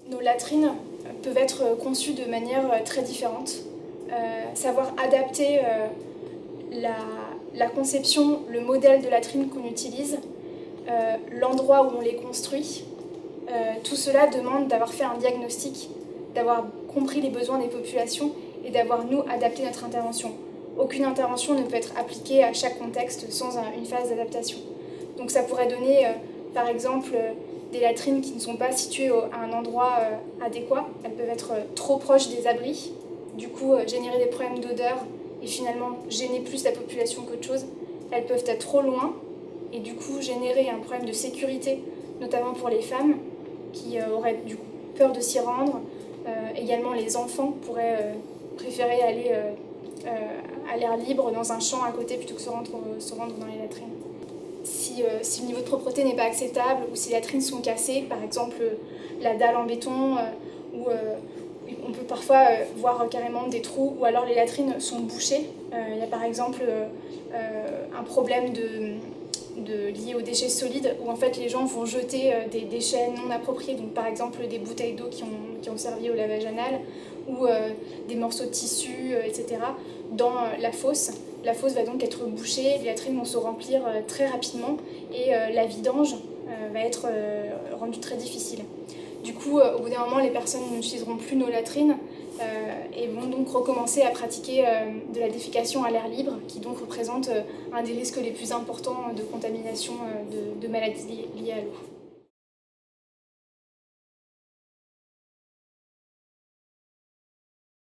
Nos latrines peuvent être conçues de manière très différente. Savoir adapter la conception, le modèle de latrine qu'on utilise, l'endroit où on les construit, tout cela demande d'avoir fait un diagnostic, d'avoir compris les besoins des populations et d'avoir, nous, adapté notre intervention. Aucune intervention ne peut être appliquée à chaque contexte sans une phase d'adaptation. Donc ça pourrait donner, par exemple, des latrines qui ne sont pas situées à un endroit adéquat. Elles peuvent être trop proches des abris, du coup générer des problèmes d'odeur et finalement gêner plus la population qu'autre chose. Elles peuvent être trop loin et du coup générer un problème de sécurité, notamment pour les femmes qui auraient du coup peur de s'y rendre. Également les enfants pourraient préférer aller à l'air libre dans un champ à côté plutôt que se rendre dans les latrines. Si le niveau de propreté n'est pas acceptable ou si les latrines sont cassées, par exemple la dalle en béton, ou on peut parfois voir carrément des trous, ou alors les latrines sont bouchées. Il y a par exemple un problème lié aux déchets solides où en fait les gens vont jeter des déchets non appropriés, donc par exemple des bouteilles d'eau qui ont servi au lavage anal ou des morceaux de tissu, etc. dans la fosse. La fosse va donc être bouchée, les latrines vont se remplir très rapidement et la vidange va être rendue très difficile. Du coup, au bout d'un moment, les personnes n'utiliseront plus nos latrines et vont donc recommencer à pratiquer de la défécation à l'air libre, qui donc représente un des risques les plus importants de contamination de maladies liées à l'eau.